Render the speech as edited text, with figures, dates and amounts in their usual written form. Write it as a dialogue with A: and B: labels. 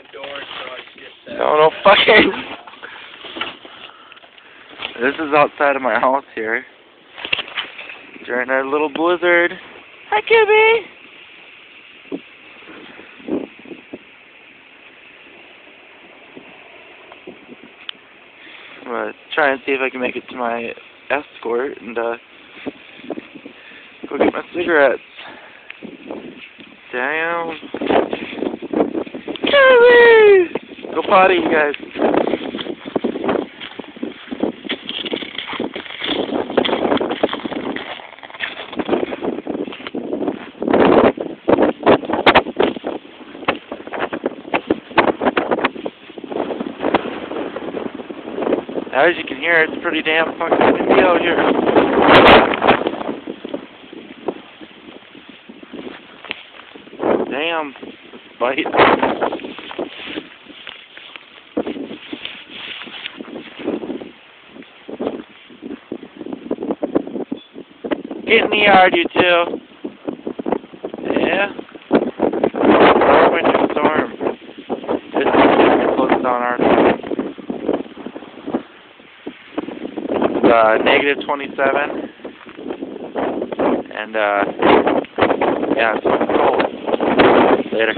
A: the door so I can get that.
B: No fucking. This is outside of my house here during a little blizzard. Hi, Kimmy. I'm gonna try and see if I can make it to my escort and go get my cigarettes. Damn. Kimmy! Go potty, you guys. As you can hear, it's pretty damn fucking windy out here. Damn, this bite. Get in the yard, you two. Yeah. Storm. It's close down our side. Negative 27, and yeah, it's cold. Later.